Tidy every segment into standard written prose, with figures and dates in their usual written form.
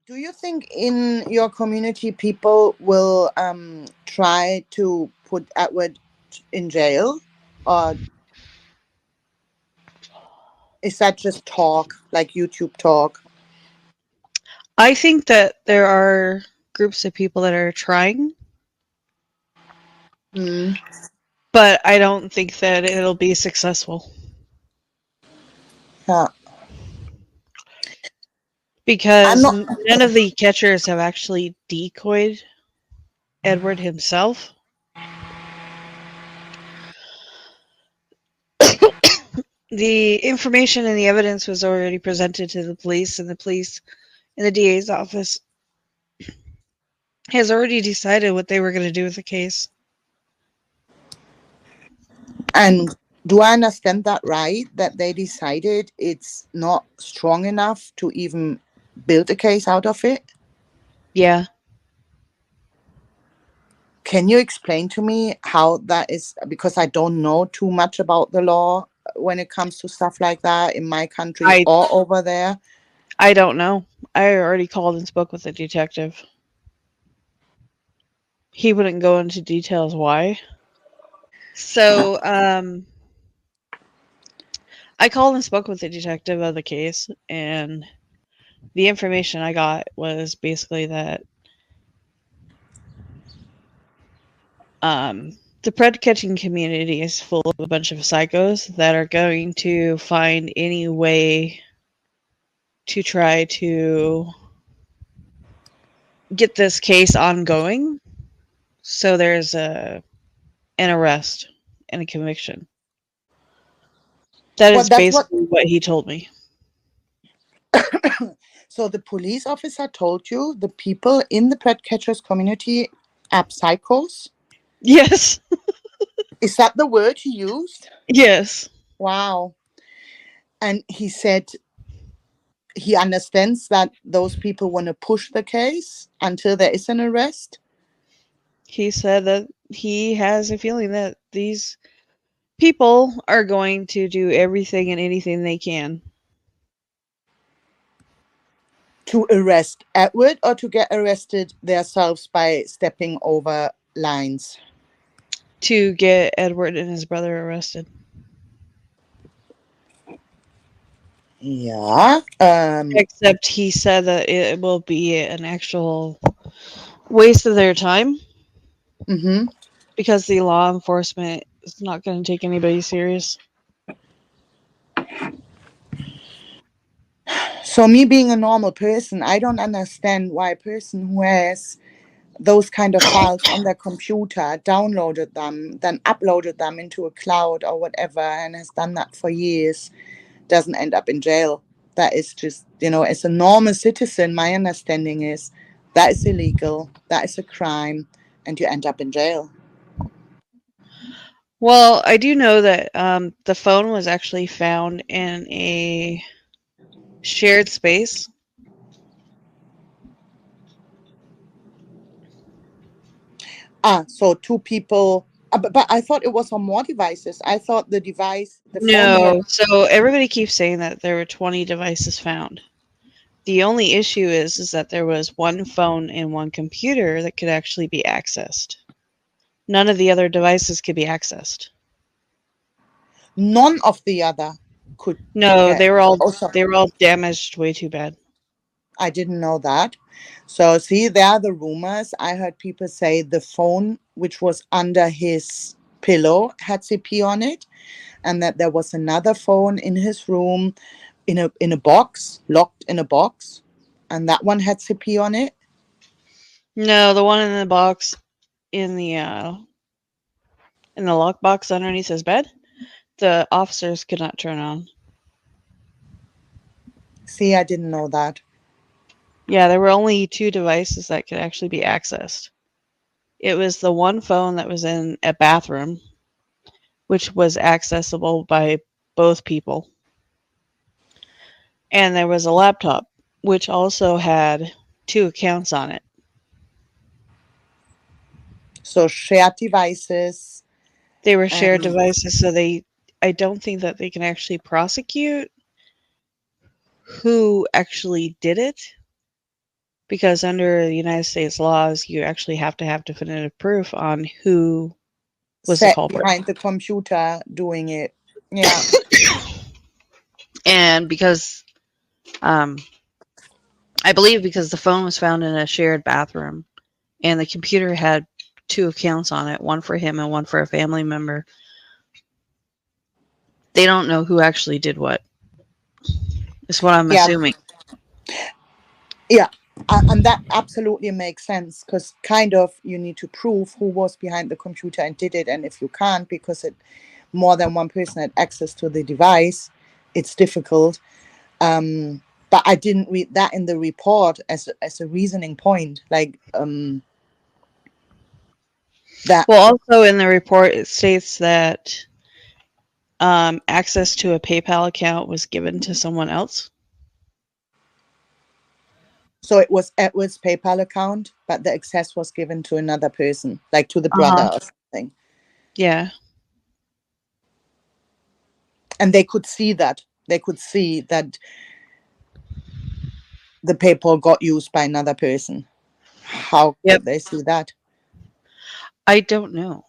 Do you think in your community people will try to put Edward in jail, or is that just talk, like YouTube talk? I think that there are groups of people that are trying, Hmm. but I don't think that it'll be successful Yeah. I'm because not. none of the catchers have actually decoyed Edward himself. The information and the evidence was already presented to the police, and the police in the DA's office has already decided what they were going to do with the case. And do I understand that right? That they decided it's not strong enough to even build a case out of it? Yeah. Can you explain to me how that is? Because I don't know too much about the law when it comes to stuff like that in my country I or over there. I don't know. I already called and spoke with the detective. He wouldn't go into details why. So, I called and spoke with the detective of the case, and the information I got was basically that the pred catching community is full of a bunch of psychos that are going to find any way to try to get this case ongoing. So there's an arrest and a conviction. That Well, is that's what. basically what he told me. So the police officer told you the people in the pet catchers community are psychos. Yes. Is that the word he used? Yes. Wow. And he said he understands that those people want to push the case until there is an arrest. He said that he has a feeling that these people are going to do everything and anything they can To arrest Edward or to get arrested themselves by stepping over lines. to get Edward and his brother arrested. Yeah. Except he said that it will be an actual waste of their time Mm-hmm. because the law enforcement is not going to take anybody serious. So me being a normal person, I don't understand why a person who has those kind of files on their computer, downloaded them, then uploaded them into a cloud or whatever, and has done that for years, doesn't end up in jail. That is just, as a normal citizen, my understanding is that is illegal, that is a crime, and you end up in jail. Well, I do know that the phone was actually found in a shared space. So two people, but I thought it was on more devices. I thought the device, the phone he had. No, so everybody keeps saying that there were 20 devices found. The only issue is that there was one phone and one computer that could actually be accessed. None of the other devices could be accessed. None of the other could No, get. Also, they were all damaged way too bad. I didn't know that. So see, there are the rumors. I heard people say the phone which was under his pillow had CP on it, and that there was another phone in his room in a box, locked in a box, and that one had CP on it. No, the one in the box in the lockbox underneath his bed, the officers could not turn on. See, I didn't know that. Yeah, there were only two devices that could actually be accessed. It was the one phone that was in a bathroom, which was accessible by both people. And there was a laptop, which also had two accounts on it. So shared devices. They were shared And devices, so I don't think that they can actually prosecute who actually did it because under the United States laws, you actually have to have definitive proof on who was the Sat culprit. behind the computer doing it. Yeah. And because, um, I believe because the phone was found in a shared bathroom and the computer had two accounts on it, one for him and one for a family member, they don't know who actually did what, is what I'm Yeah. assuming. Yeah. And that absolutely makes sense because kind of you need to prove who was behind the computer and did it. And if you can't, because it more than one person had access to the device, it's difficult. But I didn't read that in the report as a reasoning point, like that. Well, also in the report, it states that access to a PayPal account was given to someone else. So it was Edward's PayPal account, but the access was given to another person, like to the Uh brother huh. or something. Yeah. And they could see that. They could see that the PayPal got used by another person. How Yep. could they see that? I don't know.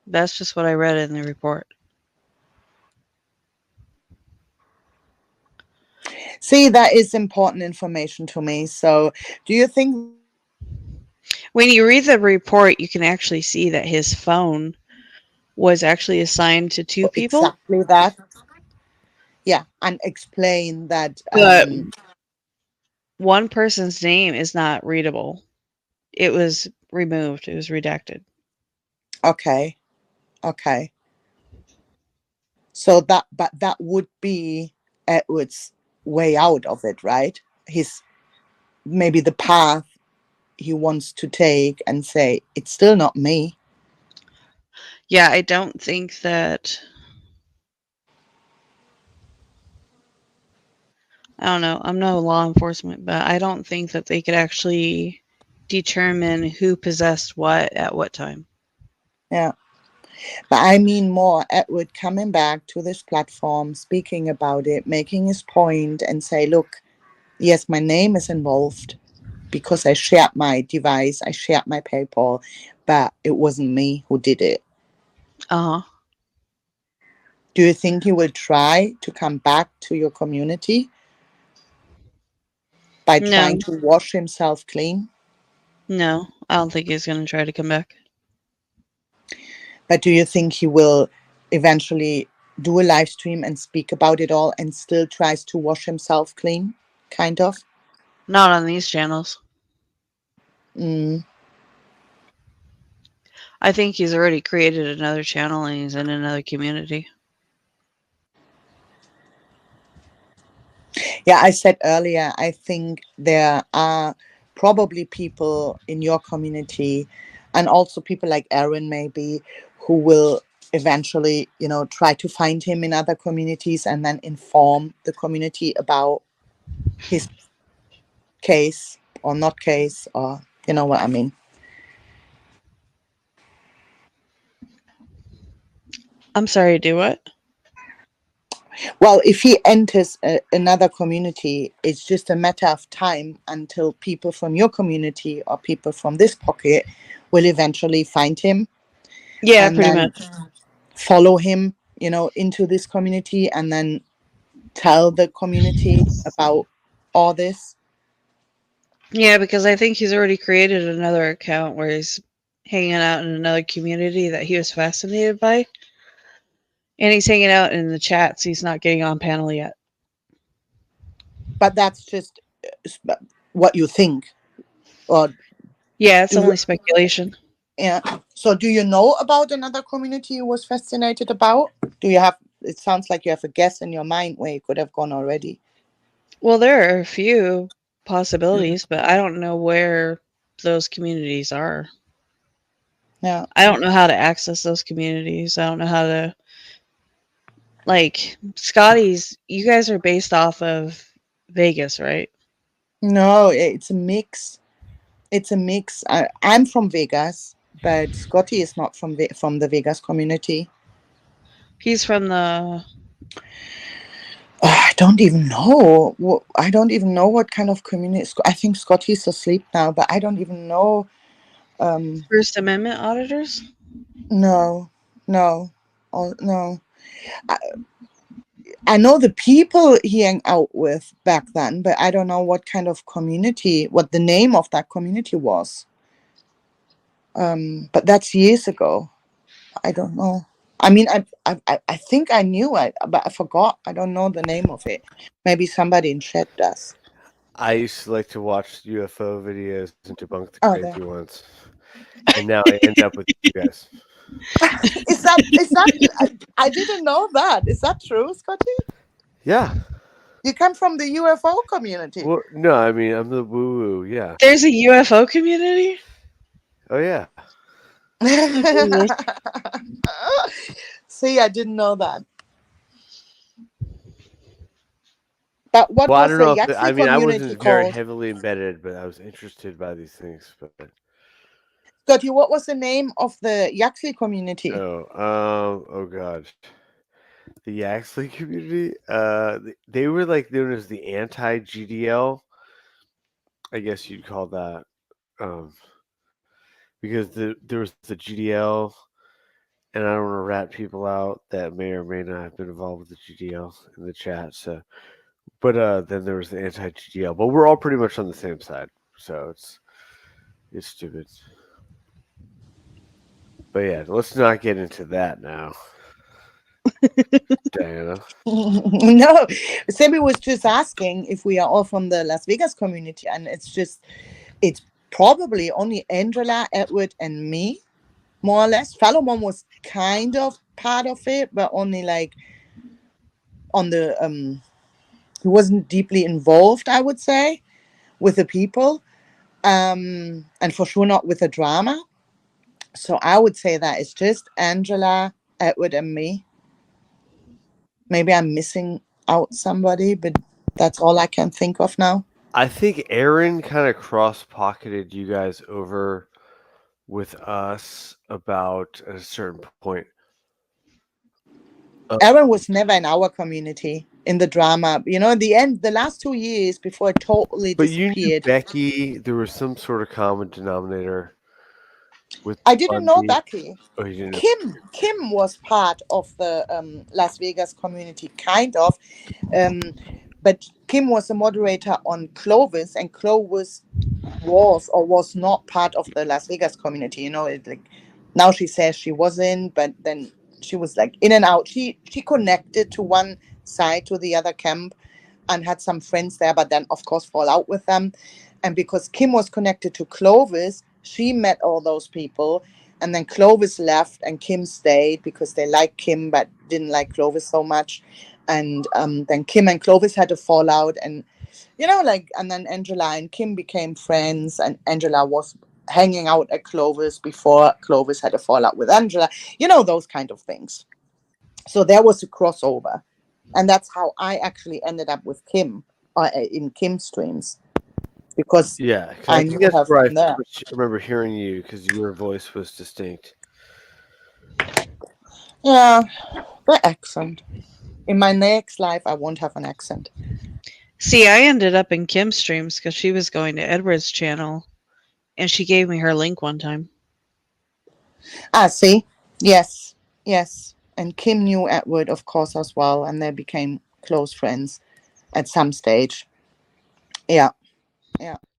That's just what I read in the report. See, that is important information to me. So, do you think When you read the report, you can actually see that his phone was actually assigned to two people, exactly that? Yeah, and explain that. but one person's name is not readable. It was removed, it was redacted. Okay, okay. So that, but that would be Edward's way out of it, right? His maybe the path he wants to take and say it's still not me. Yeah, I don't think that. I don't know. I'm no law enforcement, but I don't think that they could actually determine who possessed what at what time. Yeah, but I mean more Edward coming back to this platform, speaking about it, making his point, and say, look, yes, my name is involved because I shared my device, I shared my PayPal, but it wasn't me who did it. Uh huh. Do you think he will try to come back to your community by trying No, to wash himself clean? no, I don't think he's going to try to come back. But do you think he will eventually do a live stream and speak about it all and still tries to wash himself clean? Kind of. Not on these channels. Mm. I think he's already created another channel and he's in another community. Yeah, I said earlier, I think there are probably people in your community and also people like Aaron, maybe, who will eventually, try to find him in other communities and then inform the community about his case or not case, or you know what I mean. I'm sorry, do what? Well, if he enters another community, it's just a matter of time until people from your community or people from this pocket will eventually find him Yeah, and pretty then much. follow him, into this community and then tell the community about all this. Yeah, because I think he's already created another account where he's hanging out in another community that he was fascinated by. And he's hanging out in the chats. He's not getting on panel yet. But that's just what you think. Or Yeah, it's do you, only speculation. yeah. So do you know about another community you was fascinated about? Do you have, it sounds like you have a guess in your mind where you could have gone already. Well, there are a few Mm. possibilities, but I don't know where those communities are. Yeah. I don't know how to access those communities. I don't know how to, like, Scotty's. You guys are based off of Vegas, right? No, it's a mix. It's a mix. I'm from Vegas, but Scotty is not from the Vegas community. He's from the I don't even know. I don't even know what kind of community. I think Scotty's asleep now, but I don't even know. First Amendment auditors? No, no, oh, no. I, I know the people he hung out with back then, but I don't know what kind of community, what the name of that community was. But that's years ago. I don't know. I mean, I think I knew it, but I forgot. I don't know the name of it. Maybe somebody in chat does. I used to like to watch UFO videos and debunk the Oh, crazy there. ones, and now I end up with you guys. Is that? I didn't know that. Is that true, Scotty? Yeah. You come from the UFO community. Well, no, I mean I'm the woo woo. Yeah. There's a UFO community? Oh yeah. Oh, goodness. See, I didn't know that. But what Well, I was don't the know if Yaxley I mean I community wasn't very called? heavily embedded, but I was interested by these things. But Scotty, what was the name of the Yaxley community? oh god, the Yaxley community. They were like known as the anti GDL. I guess you'd call that. Um, because there was the GDL, and I don't want to rat people out that may or may not have been involved with the GDL in the chat. So, but then there was the anti GDL. But we're all pretty much on the same side, so it's stupid. But yeah, let's not get into that now, Diana. No, Sabi was just asking if we are all from the Las Vegas community, and it's probably only Angela, Edward, and me, more or less. Salomon was kind of part of it, but only like on the he wasn't deeply involved, I would say, with the people, and for sure not with the drama. So I would say that it's just Angela, Edward, and me. Maybe I'm missing out somebody, but that's all I can think of now. I think Aaron kind of cross pocketed you guys over with us about at a certain point. Aaron was never in our community in the drama. You know, in the end, the last 2 years before it totally But you knew disappeared, Becky. There was some sort of common denominator with I didn't know Bundy. Becky. Oh, you didn't know. Kim was part of the Las Vegas community, kind of. Um, but Kim was a moderator on Clovis, and Clovis was or was not part of the Las Vegas community. You know, it like now she says she wasn't, but then she was like in and out. She connected to one side to the other camp and had some friends there, but then of course fall out with them. And because Kim was connected to Clovis, she met all those people. And then Clovis left and Kim stayed because they liked Kim but didn't like Clovis so much. And then Kim and Clovis had a fallout, and you know, like, and then Angela and Kim became friends, and Angela was hanging out at Clovis before Clovis had a fallout with Angela. You know, those kind of things. So there was a crossover, and that's how I actually ended up with Kim in Kim streams because Yeah, 'cause I I think knew that's her where I from there. first remember hearing you because your voice was distinct. Yeah, the accent. In my next life, I won't have an accent. See, I ended up in Kim's streams because she was going to Edward's channel, and she gave me her link one time. Ah, see, yes, yes, and Kim knew Edward, of course, as well, and they became close friends at some stage. Yeah, yeah.